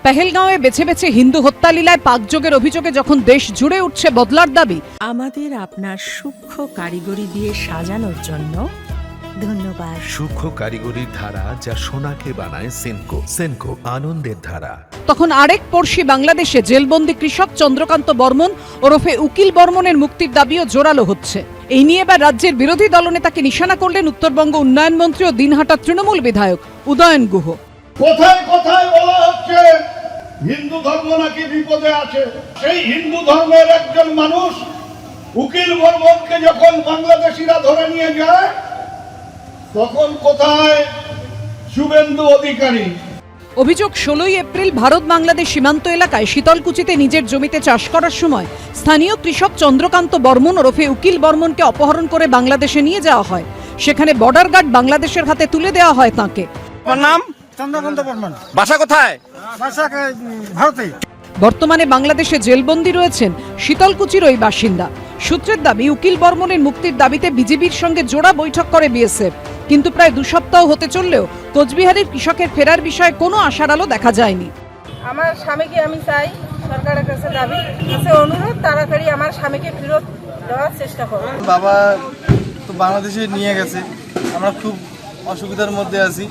পেহেলগাঁওয়ে বেছে বেছে হিন্দু হত্যালীলায় পাকযোগের অভিযোগে যখন দেশ জুড়ে উঠছে বদলার দাবি, আমাদের আপনার সূক্ষ্ম কারিগরি দিয়ে সাজানোর জন্য ধন্যবাদ। সূক্ষ্ম কারিগরির ধারা যা সোনাকে বানায় সেনকো। সেনকো আনন্দের ধারা। তখন আরেক পড়শি বাংলাদেশে জেলবন্দি কৃষক চন্দ্রকান্ত বর্মন ওরফে উকিল বর্মনের মুক্তির দাবিও জোরালো হচ্ছে। এই নিয়ে এবার রাজ্যের বিরোধী দলনেতাকে নিশানা করলেন উত্তরবঙ্গ উন্নয়ন মন্ত্রী ও দিনহাটা তৃণমূল বিধায়ক উদয়ন গুহ। কোথায় কোথায় বলা হচ্ছে হিন্দু ধর্ম নাকি বিপদে আছে। সেই হিন্দু ধর্মের একজন মানুষ উকিল বর্মনকে যখন বাংলাদেশিরা ধরে নিয়ে যায়, তখন কোথায় শুভেন্দু অধিকারী? অভিযোগ 16ই এপ্রিল ভারত বাংলাদেশ সীমান্ত এলাকায় শীতলকুচিতে নিজের জমিতে চাষ করার সময় স্থানীয় কৃষক চন্দ্রকান্ত বর্মন ওরফে উকিল বর্মনকে অপহরণ করে বাংলাদেশে নিয়ে যাওয়া হয়। সেখানে বর্ডার গার্ড বাংলাদেশের হাতে তুলে দেওয়া হয় তাঁকে। নাম চন্দ্রকান্ত বর্মন। বাসা কোথায়? বাসা ভারতে। বর্তমানে বাংলাদেশে জেলবন্দি রয়েছেন শীতলকুচির ওই বাসিন্দা। সূত্রের দাবি, উকিল বর্মনের মুক্তির দাবিতে বিজেপির সঙ্গে জোড়া বৈঠক করে বিএসএফ, কিন্তু প্রায় 2 সপ্তাহ হতে চললেও কোচবিহারের কৃষকের ফেরার বিষয়ে কোনো আশার আলো দেখা যায়নি। আমার স্বামীকে আমি চাই, সরকারের কাছে দাবি কাছে অনুরোধ, তাড়াতাড়ি আমার স্বামীকে ফেরত দেওয়ার চেষ্টা করো। বাবা তো বাংলাদেশে নিয়ে গেছে, আমরা খুব অসুবিধার মধ্যে আছি,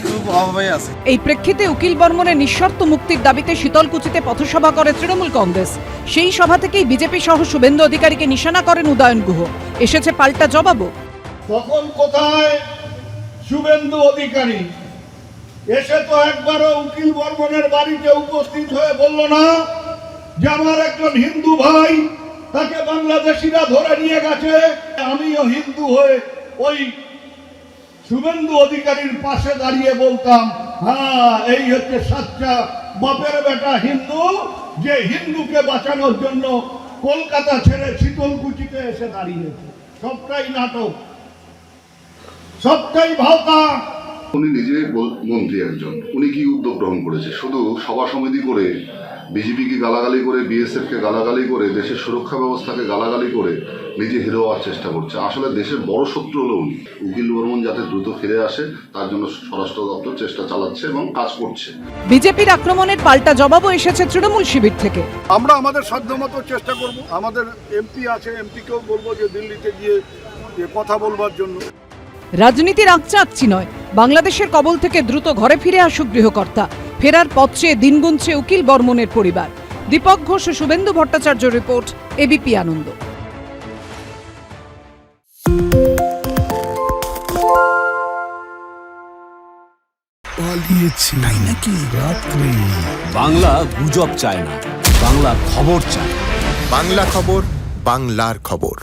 খুব অভাবে আছি। এই প্রেক্ষিতে উকিল বর্মনের নিঃশর্ত মুক্তির দাবিতে শীতলকুচিতে পথসভা করে তৃণমূল কংগ্রেস। সেই সভা থেকেই বিজেপি সহ শুভেন্দু অধিকারীকে নিশানা করেন উদয়ন গুহ। এসেছে পাল্টা জবাবও। তখন কোথায় শুভেন্দু অধিকারী? এসে তো একবারও উকিল বর্মনের বাড়িতে উপস্থিত হয়ে বলল না যে আমার একজন হিন্দু ভাই, তাকে বাংলাদেশিরা ধরে নিয়ে গেছে, আমিও হিন্দু হয়ে ওই শুভেন্দু অধিকারীর পাশে দাঁড়িয়ে বলতাম, হ্যাঁ এই হচ্ছে সাচ্চা বাপের বেটা হিন্দু, যে হিন্দুকে বাঁচানোর জন্য কলকাতা ছেড়ে শীতলকুচিতে এসে দাঁড়িয়েছে। সবটাই নাটক, সবটাই ভাওতা। উনি নিজে মন্ত্রী একজন, উনি কি উদ্যোগ গ্রহণ করেছে? শুধু সভা সমিতি করে বিজেপিকে গালাগালি করে, বিএসএফকে গালাগালি করে, দেশের সুরক্ষা ব্যবস্থাকে গালাগালি করে নিজে হিরো হওয়ার চেষ্টা করছে। আসলে দেশের বড় শত্রু হলো উনি। উকিল বর্মন যাতে দ্রুত ফিরে আসে তার জন্য স্বরাষ্ট্র দপ্তর চেষ্টা চালাচ্ছে এবং কাজ করছে। বিজেপির আক্রমণের পাল্টা জবাবও এসেছে তৃণমূল শিবির থেকে। আমরা আমাদের সাধ্যমতো চেষ্টা করব। আমাদের এমপি আছে, এমপিকেও বলবো যে দিল্লিতে গিয়ে কথা বলবার জন্য। রাজনীতির আকচাকচি নয়, বাংলাদেশের কবল থেকে দ্রুত ঘরে ফিরে আসুক গৃহকর্তা। ফেরার পথ চেয়ে দিন গুনছে উকিল বর্মনের পরিবার। দীপক ঘোষ ও শুভেন্দু ভট্টাচার্য রিপোর্ট, এবিপি আনন্দ। বাংলা গুজব চায় না, বাংলা খবর চায়। বাংলা খবর, বাংলার খবর।